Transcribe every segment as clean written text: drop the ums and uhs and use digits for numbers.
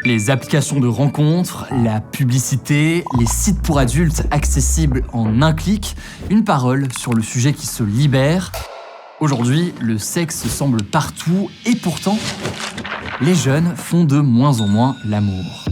Les applications de rencontres, la publicité, les sites pour adultes accessibles en un clic, une parole sur le sujet qui se libère. Aujourd'hui, le sexe semble partout et pourtant, les jeunes font de moins en moins l'amour.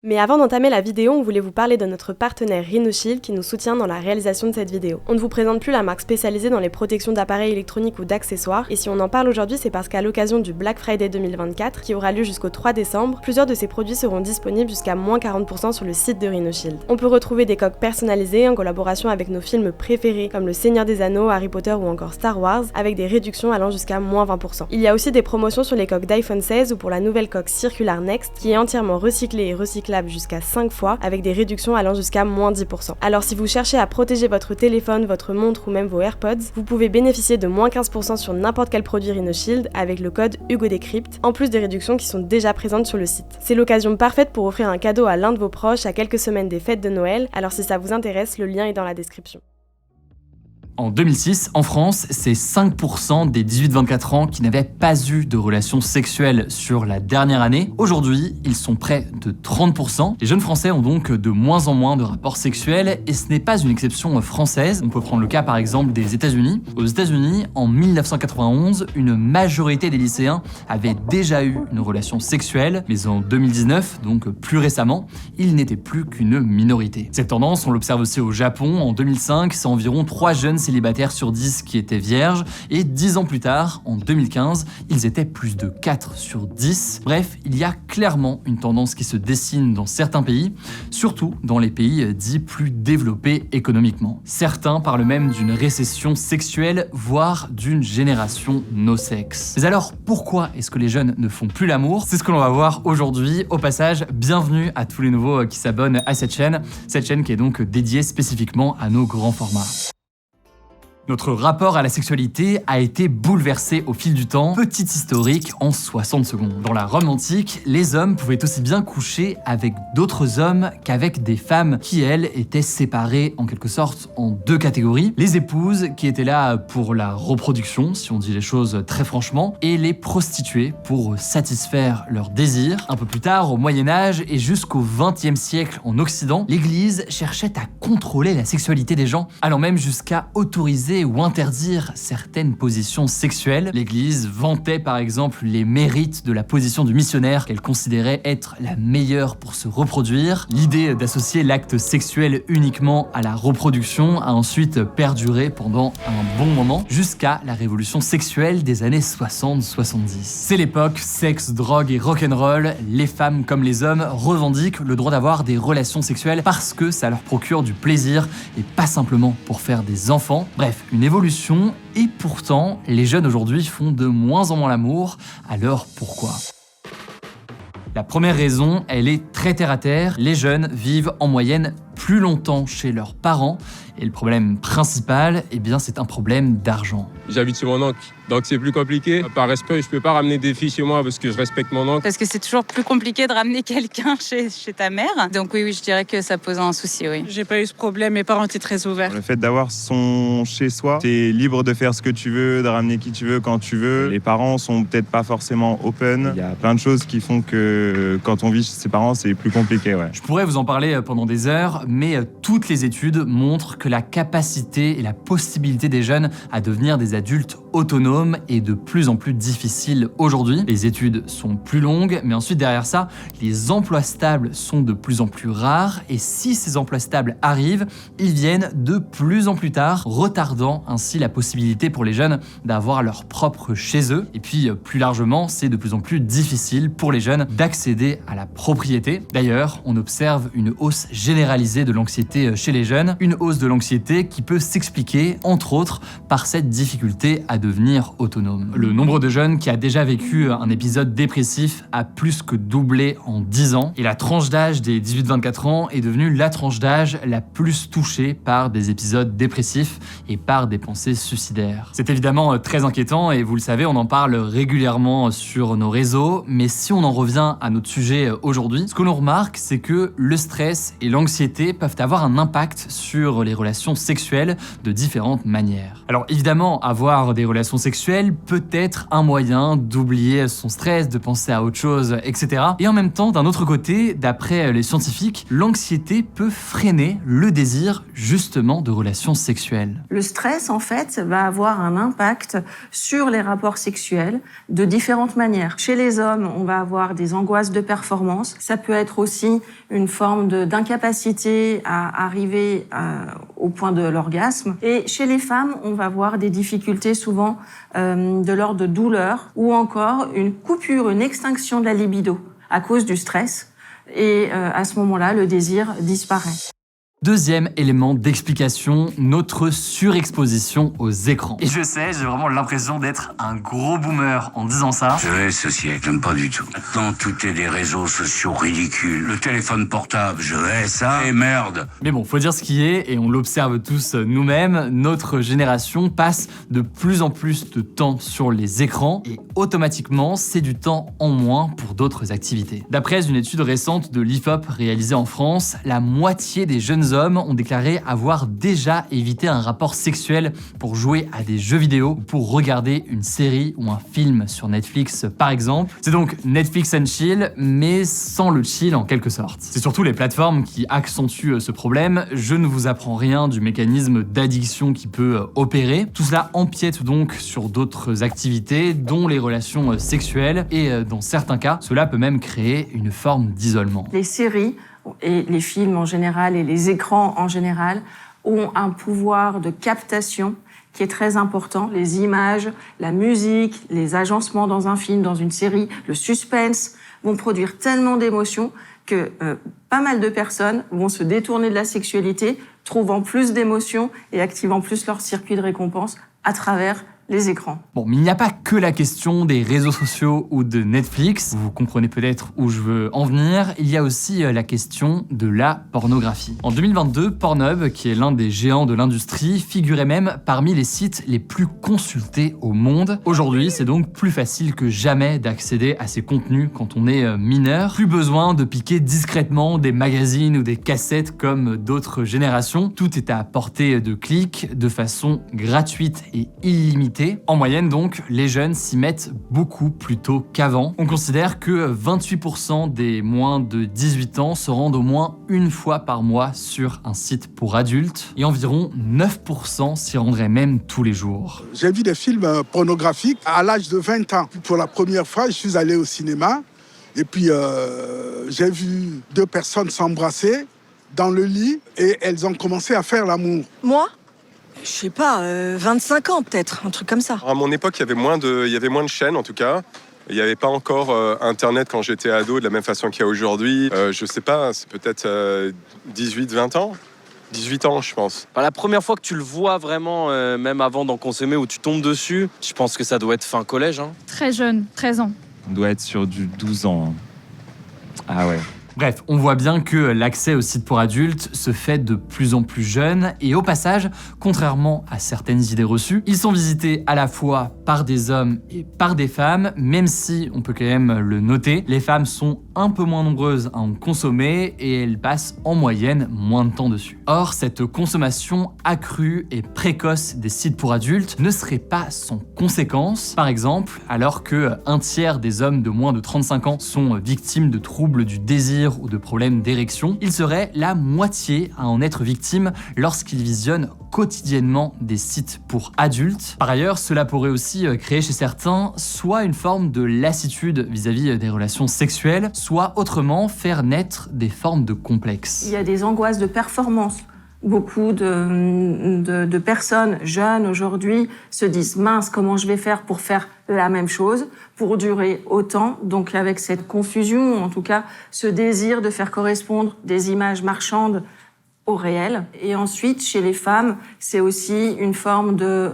Mais avant d'entamer la vidéo, on voulait vous parler de notre partenaire Rhinoshield qui nous soutient dans la réalisation de cette vidéo. On ne vous présente plus la marque spécialisée dans les protections d'appareils électroniques ou d'accessoires, et si on en parle aujourd'hui, c'est parce qu'à l'occasion du Black Friday 2024, qui aura lieu jusqu'au 3 décembre, plusieurs de ces produits seront disponibles jusqu'à moins 40% sur le site de Rhinoshield. On peut retrouver des coques personnalisées en collaboration avec nos films préférés comme Le Seigneur des Anneaux, Harry Potter ou encore Star Wars, avec des réductions allant jusqu'à moins 20%. Il y a aussi des promotions sur les coques d'iPhone 16 ou pour la nouvelle coque Circular Next, qui est entièrement recyclée et recyclable jusqu'à 5 fois, avec des réductions allant jusqu'à moins 10%. Alors si vous cherchez à protéger votre téléphone, votre montre ou même vos AirPods, vous pouvez bénéficier de moins 15% sur n'importe quel produit Rhinoshield avec le code HugoDécrypte, en plus des réductions qui sont déjà présentes sur le site. C'est l'occasion parfaite pour offrir un cadeau à l'un de vos proches à quelques semaines des fêtes de Noël, alors si ça vous intéresse, le lien est dans la description. En 2006, en France, c'est 5% des 18-24 ans qui n'avaient pas eu de relations sexuelles sur la dernière année. Aujourd'hui, ils sont près de 30%. Les jeunes Français ont donc de moins en moins de rapports sexuels et ce n'est pas une exception française. On peut prendre le cas par exemple des États-Unis. Aux États-Unis, en 1991, une majorité des lycéens avaient déjà eu une relation sexuelle, mais en 2019, donc plus récemment, ils n'étaient plus qu'une minorité. Cette tendance, on l'observe aussi au Japon. En 2005, c'est environ 3 jeunes célibataires sur 10 qui étaient vierges, et 10 ans plus tard, en 2015, ils étaient plus de 4 sur 10. Bref, il y a clairement une tendance qui se dessine dans certains pays, surtout dans les pays dits plus développés économiquement. Certains parlent même d'une récession sexuelle, voire d'une génération no-sex. Mais alors, pourquoi est-ce que les jeunes ne font plus l'amour? C'est ce que l'on va voir aujourd'hui. Au passage, bienvenue à tous les nouveaux qui s'abonnent à cette chaîne qui est donc dédiée spécifiquement à nos grands formats. Notre rapport à la sexualité a été bouleversé au fil du temps. Petit historique en 60 secondes. Dans la Rome antique, les hommes pouvaient aussi bien coucher avec d'autres hommes qu'avec des femmes qui, elles, étaient séparées en quelque sorte en 2 catégories. Les épouses qui étaient là pour la reproduction, si on dit les choses très franchement, et les prostituées pour satisfaire leurs désirs. Un peu plus tard, au Moyen-Âge et jusqu'au XXe siècle en Occident, l'Église cherchait à contrôler la sexualité des gens, allant même jusqu'à autoriser ou interdire certaines positions sexuelles. L'Église vantait par exemple les mérites de la position du missionnaire qu'elle considérait être la meilleure pour se reproduire. L'idée d'associer l'acte sexuel uniquement à la reproduction a ensuite perduré pendant un bon moment, jusqu'à la révolution sexuelle des années 60-70. C'est l'époque sexe, drogue et rock'n'roll. Les femmes comme les hommes revendiquent le droit d'avoir des relations sexuelles parce que ça leur procure du plaisir et pas simplement pour faire des enfants. Bref, une évolution, et pourtant, les jeunes aujourd'hui font de moins en moins l'amour. Alors pourquoi ? La première raison, elle est très terre à terre. Les jeunes vivent en moyenne plus longtemps chez leurs parents. Et le problème principal, eh bien, c'est un problème d'argent. J'habite chez mon oncle, donc c'est plus compliqué. Par respect, je peux pas ramener des filles chez moi parce que je respecte mon oncle. Parce que c'est toujours plus compliqué de ramener quelqu'un chez ta mère. Donc oui, je dirais que ça pose un souci, oui. J'ai pas eu ce problème, mes parents étaient très ouverts. Le fait d'avoir son chez-soi, t'es libre de faire ce que tu veux, de ramener qui tu veux, quand tu veux. Les parents sont peut-être pas forcément open. Il y a plein de choses qui font que quand on vit chez ses parents, c'est plus compliqué, ouais. Je pourrais vous en parler pendant des heures, mais toutes les études montrent que la capacité et la possibilité des jeunes à devenir des adultes autonomes est de plus en plus difficile aujourd'hui. Les études sont plus longues, mais ensuite derrière ça, les emplois stables sont de plus en plus rares, et si ces emplois stables arrivent, ils viennent de plus en plus tard, retardant ainsi la possibilité pour les jeunes d'avoir leur propre chez eux. Et puis plus largement, c'est de plus en plus difficile pour les jeunes d'accéder à la propriété. D'ailleurs, on observe une hausse généralisée de l'anxiété chez les jeunes, une hausse de l'anxiété qui peut s'expliquer, entre autres, par cette difficulté à devenir autonome. Le nombre de jeunes qui a déjà vécu un épisode dépressif a plus que doublé en 10 ans, et la tranche d'âge des 18-24 ans est devenue la tranche d'âge la plus touchée par des épisodes dépressifs et par des pensées suicidaires. C'est évidemment très inquiétant, et vous le savez, on en parle régulièrement sur nos réseaux, mais si on en revient à notre sujet aujourd'hui, ce que l'on remarque, c'est que le stress et l'anxiété peuvent avoir un impact sur les relations sexuelles de différentes manières. Alors évidemment, avoir des relations sexuelles peut être un moyen d'oublier son stress, de penser à autre chose, etc. Et en même temps, d'un autre côté, d'après les scientifiques, l'anxiété peut freiner le désir justement de relations sexuelles. Le stress, en fait, va avoir un impact sur les rapports sexuels de différentes manières. Chez les hommes, on va avoir des angoisses de performance. Ça peut être aussi une forme d'incapacité à arriver au point de l'orgasme. Et chez les femmes, on va avoir des difficultés souvent de l'ordre de douleur ou encore une coupure, une extinction de la libido à cause du stress. Et à ce moment-là, le désir disparaît. Deuxième élément d'explication, notre surexposition aux écrans. Et je sais, j'ai vraiment l'impression d'être un gros boomer en disant ça. Je hais ce siècle, j'aime pas du tout. Maintenant, tout est des réseaux sociaux ridicules. Le téléphone portable, je hais ça, et merde. Mais bon, faut dire ce qui est, et on l'observe tous nous-mêmes, notre génération passe de plus en plus de temps sur les écrans, et automatiquement, c'est du temps en moins pour d'autres activités. D'après une étude récente de l'IFOP réalisée en France, la moitié des jeunes hommes ont déclaré avoir déjà évité un rapport sexuel pour jouer à des jeux vidéo ou pour regarder une série ou un film sur Netflix par exemple. C'est donc Netflix and chill, mais sans le chill en quelque sorte. C'est surtout les plateformes qui accentuent ce problème. Je ne vous apprends rien du mécanisme d'addiction qui peut opérer. Tout cela empiète donc sur d'autres activités, dont les relations sexuelles, et dans certains cas, cela peut même créer une forme d'isolement. Les séries et les films en général et les écrans en général ont un pouvoir de captation qui est très important. Les images, la musique, les agencements dans un film, dans une série, le suspense vont produire tellement d'émotions que pas mal de personnes vont se détourner de la sexualité, trouvant plus d'émotions et activant plus leur circuit de récompense à travers les écrans. Bon, mais il n'y a pas que la question des réseaux sociaux ou de Netflix, vous comprenez peut-être où je veux en venir, il y a aussi la question de la pornographie. En 2022, Pornhub, qui est l'un des géants de l'industrie, figurait même parmi les sites les plus consultés au monde. Aujourd'hui, c'est donc plus facile que jamais d'accéder à ces contenus quand on est mineur. Plus besoin de piquer discrètement des magazines ou des cassettes comme d'autres générations. Tout est à portée de clic, de façon gratuite et illimitée. En moyenne donc, les jeunes s'y mettent beaucoup plus tôt qu'avant. On considère que 28% des moins de 18 ans se rendent au moins une fois par mois sur un site pour adultes et environ 9% s'y rendraient même tous les jours. J'ai vu des films pornographiques à l'âge de 20 ans. Pour la première fois, je suis allé au cinéma et puis j'ai vu deux personnes s'embrasser dans le lit et elles ont commencé à faire l'amour. Moi ? Je sais pas, 25 ans peut-être, un truc comme ça. À mon époque, il y avait moins de chaînes en tout cas. Il n'y avait pas encore Internet quand j'étais ado de la même façon qu'il y a aujourd'hui. Je sais pas, c'est peut-être 18-20 ans. 18 ans, je pense. La première fois que tu le vois vraiment, même avant d'en consommer, où tu tombes dessus, je pense que ça doit être fin collège. Hein. Très jeune, 13 ans. On doit être sur du 12 ans. Ah ouais. Bref, on voit bien que l'accès aux sites pour adultes se fait de plus en plus jeune et au passage, contrairement à certaines idées reçues, ils sont visités à la fois par des hommes et par des femmes, même si on peut quand même le noter, les femmes sont un peu moins nombreuses à en consommer et elles passent en moyenne moins de temps dessus. Or, cette consommation accrue et précoce des sites pour adultes ne serait pas sans conséquences. Par exemple, alors que un tiers des hommes de moins de 35 ans sont victimes de troubles du désir ou de problèmes d'érection, il serait la moitié à en être victime lorsqu'ils visionnent quotidiennement des sites pour adultes. Par ailleurs, cela pourrait aussi créer chez certains soit une forme de lassitude vis-à-vis des relations sexuelles, soit autrement faire naître des formes de complexes. Il y a des angoisses de performance. Beaucoup de personnes jeunes aujourd'hui se disent « mince, comment je vais faire pour faire la même chose, pour durer autant ?» Donc avec cette confusion, en tout cas, ce désir de faire correspondre des images marchandes au réel. Et ensuite, chez les femmes, c'est aussi une forme de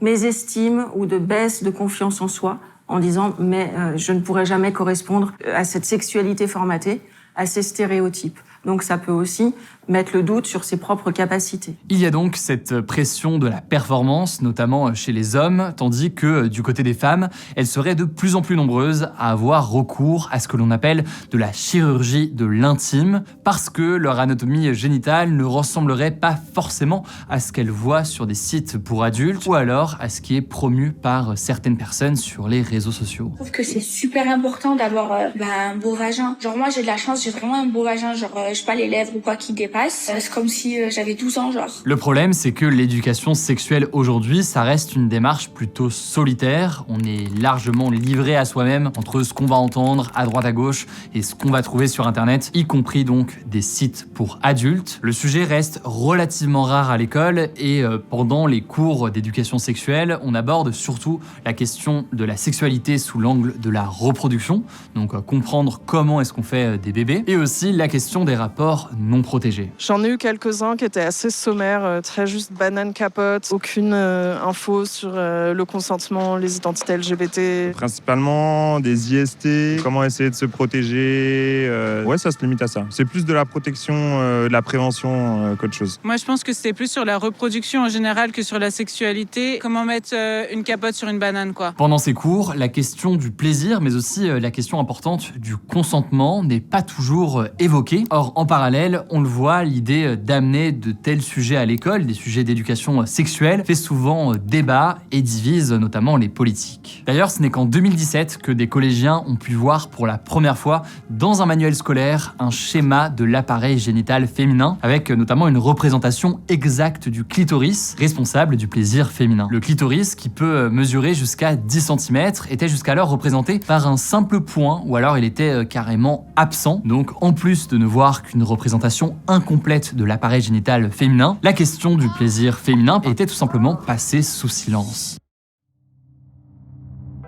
mésestime ou de baisse de confiance en soi, en disant « mais je ne pourrai jamais correspondre à cette sexualité formatée, à ces stéréotypes ». Donc ça peut aussi mettre le doute sur ses propres capacités. Il y a donc cette pression de la performance, notamment chez les hommes, tandis que du côté des femmes, elles seraient de plus en plus nombreuses à avoir recours à ce que l'on appelle de la chirurgie de l'intime, parce que leur anatomie génitale ne ressemblerait pas forcément à ce qu'elles voient sur des sites pour adultes, ou alors à ce qui est promu par certaines personnes sur les réseaux sociaux. Je trouve que c'est super important d'avoir un beau vagin. Genre moi j'ai de la chance, j'ai vraiment un beau vagin, genre je sais pas les lèvres ou quoi qui dépassent. C'est comme si j'avais 12 ans genre. Le problème c'est que l'éducation sexuelle aujourd'hui, ça reste une démarche plutôt solitaire. On est largement livré à soi-même entre ce qu'on va entendre à droite à gauche et ce qu'on va trouver sur internet, y compris donc des sites pour adultes. Le sujet reste relativement rare à l'école et pendant les cours d'éducation sexuelle, on aborde surtout la question de la sexualité sous l'angle de la reproduction, donc comprendre comment est-ce qu'on fait des bébés, et aussi la question des rapports non protégés. J'en ai eu quelques-uns qui étaient assez sommaires, très juste banane capote, aucune info sur le consentement, les identités LGBT. Principalement des IST, comment essayer de se protéger. Ouais, ça se limite à ça. C'est plus de la protection, de la prévention qu'autre chose. Moi, je pense que c'était plus sur la reproduction en général que sur la sexualité. Comment mettre une capote sur une banane, quoi. Pendant ces cours, la question du plaisir, mais aussi la question importante du consentement n'est pas toujours évoquée. Or, en parallèle, on le voit, l'idée d'amener de tels sujets à l'école, des sujets d'éducation sexuelle, fait souvent débat et divise notamment les politiques. D'ailleurs, ce n'est qu'en 2017 que des collégiens ont pu voir pour la première fois dans un manuel scolaire un schéma de l'appareil génital féminin, avec notamment une représentation exacte du clitoris, responsable du plaisir féminin. Le clitoris, qui peut mesurer jusqu'à 10 cm, était jusqu'alors représenté par un simple point, ou alors il était carrément absent. Donc en plus de ne voir qu'une représentation incomplète de l'appareil génital féminin, la question du plaisir féminin était tout simplement passée sous silence.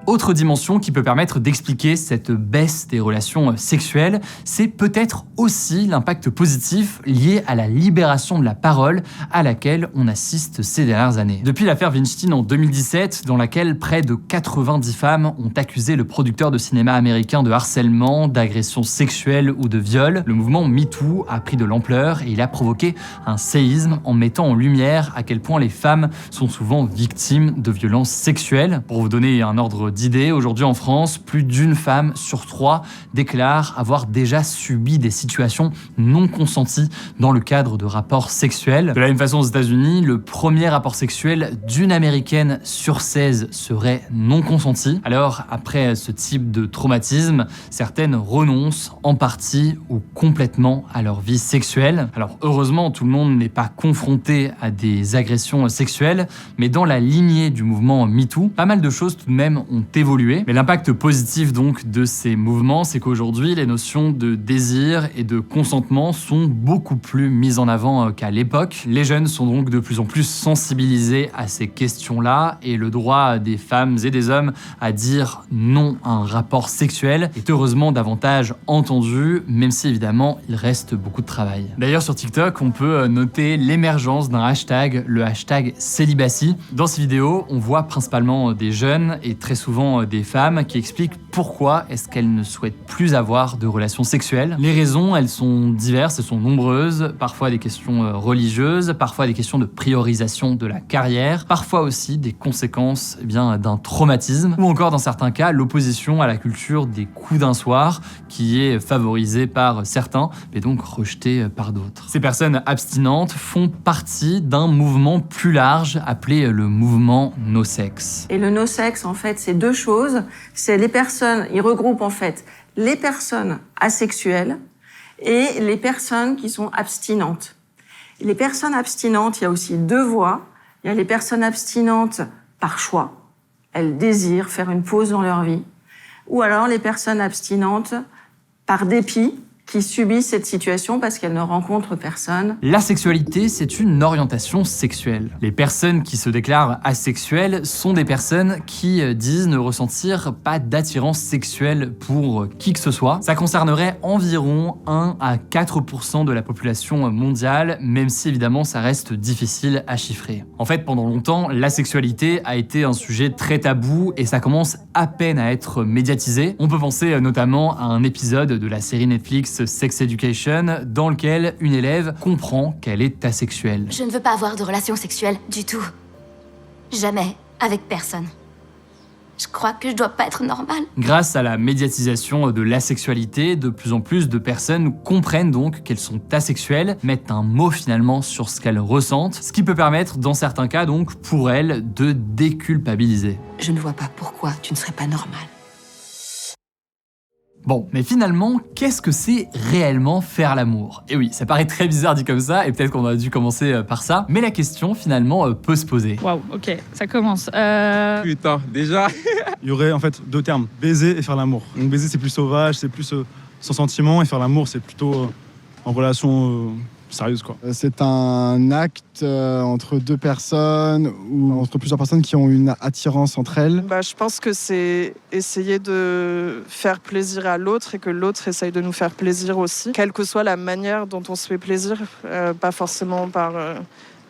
Autre dimension qui peut permettre d'expliquer cette baisse des relations sexuelles, c'est peut-être aussi l'impact positif lié à la libération de la parole à laquelle on assiste ces dernières années. Depuis l'affaire Weinstein en 2017, dans laquelle près de 90 femmes ont accusé le producteur de cinéma américain de harcèlement, d'agression sexuelle ou de viol, le mouvement MeToo a pris de l'ampleur et il a provoqué un séisme en mettant en lumière à quel point les femmes sont souvent victimes de violences sexuelles. Pour vous donner un ordre d'idée, aujourd'hui en France, plus d'une femme sur 3 déclare avoir déjà subi des situations non consenties dans le cadre de rapports sexuels. De la même façon, aux États-Unis, le premier rapport sexuel d'une Américaine sur 16 serait non consenti. Alors, après ce type de traumatisme, certaines renoncent en partie ou complètement à leur vie sexuelle. Alors, heureusement, tout le monde n'est pas confronté à des agressions sexuelles, mais dans la lignée du mouvement MeToo, pas mal de choses tout de même ont évolué. Mais l'impact positif donc de ces mouvements, c'est qu'aujourd'hui, les notions de désir et de consentement sont beaucoup plus mises en avant qu'à l'époque. Les jeunes sont donc de plus en plus sensibilisés à ces questions-là et le droit des femmes et des hommes à dire non à un rapport sexuel est heureusement davantage entendu, même si évidemment il reste beaucoup de travail. D'ailleurs sur TikTok, on peut noter l'émergence d'un hashtag, le hashtag célibacy. Dans ces vidéos, on voit principalement des jeunes et très souvent des femmes qui expliquent pourquoi est-ce qu'elles ne souhaitent plus avoir de relations sexuelles. Les raisons, elles sont diverses, elles sont nombreuses, parfois des questions religieuses, parfois des questions de priorisation de la carrière, parfois aussi des conséquences d'un traumatisme, ou encore dans certains cas l'opposition à la culture des coups d'un soir qui est favorisée par certains, mais donc rejetée par d'autres. Ces personnes abstinentes font partie d'un mouvement plus large appelé le mouvement no-sex. Et le no-sex, en fait, c'est deux choses. C'est les personnes, il regroupe en fait les personnes asexuelles et les personnes qui sont abstinentes. Les personnes abstinentes, il y a aussi deux voies. Il y a les personnes abstinentes par choix. Elles désirent faire une pause dans leur vie. Ou alors les personnes abstinentes par dépit, qui subissent cette situation parce qu'elles ne rencontrent personne. La sexualité, c'est une orientation sexuelle. Les personnes qui se déclarent asexuelles sont des personnes qui disent ne ressentir pas d'attirance sexuelle pour qui que ce soit. Ça concernerait environ 1 à 4% de la population mondiale, même si évidemment ça reste difficile à chiffrer. En fait, pendant longtemps, la sexualité a été un sujet très tabou et ça commence à peine à être médiatisé. On peut penser notamment à un épisode de la série Netflix Sex Education, dans lequel une élève comprend qu'elle est asexuelle. Je ne veux pas avoir de relations sexuelles du tout. Jamais, avec personne. Je crois que je dois pas être normale. Grâce à la médiatisation de l'asexualité, de plus en plus de personnes comprennent donc qu'elles sont asexuelles, mettent un mot finalement sur ce qu'elles ressentent, ce qui peut permettre dans certains cas donc pour elles de déculpabiliser. Je ne vois pas pourquoi tu ne serais pas normale. Bon, mais finalement, qu'est-ce que c'est réellement faire l'amour? Et oui, ça paraît très bizarre dit comme ça, et peut-être qu'on aurait dû commencer par ça, mais la question finalement peut se poser. Waouh, ok, ça commence. Putain, déjà. Il y aurait en fait deux termes, baiser et faire l'amour. Donc baiser c'est plus sauvage, c'est plus sans sentiment, et faire l'amour c'est plutôt en relation sérieuse quoi. C'est un acte entre deux personnes ou entre plusieurs personnes qui ont une attirance entre elles. Je pense que c'est essayer de faire plaisir à l'autre et que l'autre essaye de nous faire plaisir aussi, quelle que soit la manière dont on se fait plaisir, pas forcément par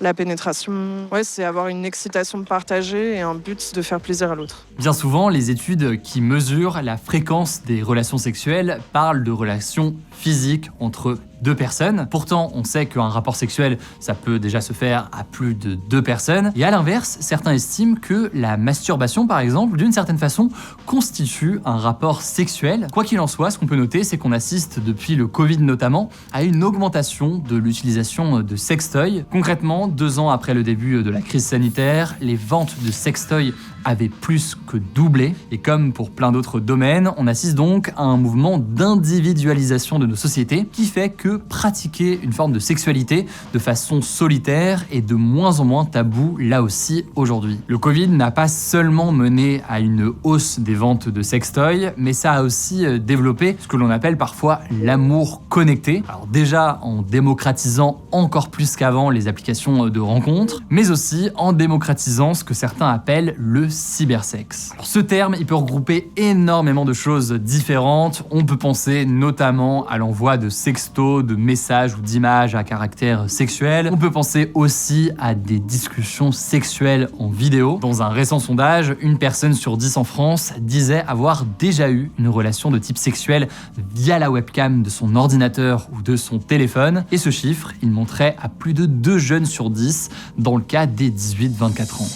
la pénétration. Ouais, c'est avoir une excitation partagée et un but de faire plaisir à l'autre. Bien souvent, les études qui mesurent la fréquence des relations sexuelles parlent de relations physiques entre deux personnes. Pourtant, on sait qu'un rapport sexuel, ça peut déjà se faire à plus de deux personnes. Et à l'inverse, certains estiment que la masturbation, par exemple, d'une certaine façon, constitue un rapport sexuel. Quoi qu'il en soit, ce qu'on peut noter, c'est qu'on assiste depuis le Covid notamment à une augmentation de l'utilisation de sextoys. Concrètement, 2 ans après le début de la crise sanitaire, les ventes de sextoys avaient plus que doublé. Et comme pour plein d'autres domaines, on assiste donc à un mouvement d'individualisation de nos sociétés qui fait que pratiquer une forme de sexualité de façon solitaire est de moins en moins tabou là aussi aujourd'hui. Le Covid n'a pas seulement mené à une hausse des ventes de sextoys, mais ça a aussi développé ce que l'on appelle parfois l'amour connecté. Alors déjà en démocratisant encore plus qu'avant les applications de rencontres, mais aussi en démocratisant ce que certains appellent le cybersexe. Alors, ce terme, il peut regrouper énormément de choses différentes. On peut penser notamment à l'envoi de sextos, de messages ou d'images à caractère sexuel. On peut penser aussi à des discussions sexuelles en vidéo. Dans un récent sondage, 1 personne sur 10 en France disait avoir déjà eu une relation de type sexuel via la webcam de son ordinateur ou de son téléphone. Et ce chiffre, il montrait à plus de 2 jeunes sur 10 dans le cas des 18-24 ans.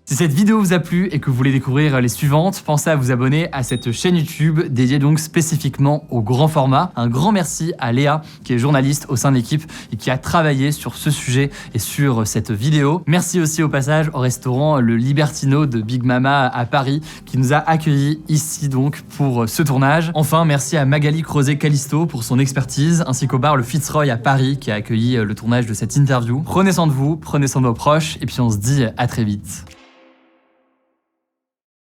Si cette vidéo vous a plu et que vous voulez découvrir les suivantes, pensez à vous abonner à cette chaîne YouTube dédiée donc spécifiquement au grand format. Un grand merci à Léa, qui est journaliste au sein de l'équipe et qui a travaillé sur ce sujet et sur cette vidéo. Merci aussi au passage au restaurant Le Libertino de Big Mama à Paris, qui nous a accueillis ici donc pour ce tournage. Enfin, merci à Magali Crozet-Calisto pour son expertise, ainsi qu'au bar Le Fitzroy à Paris qui a accueilli le tournage de cette interview. Prenez soin de vous, prenez soin de vos proches, et puis on se dit à très vite.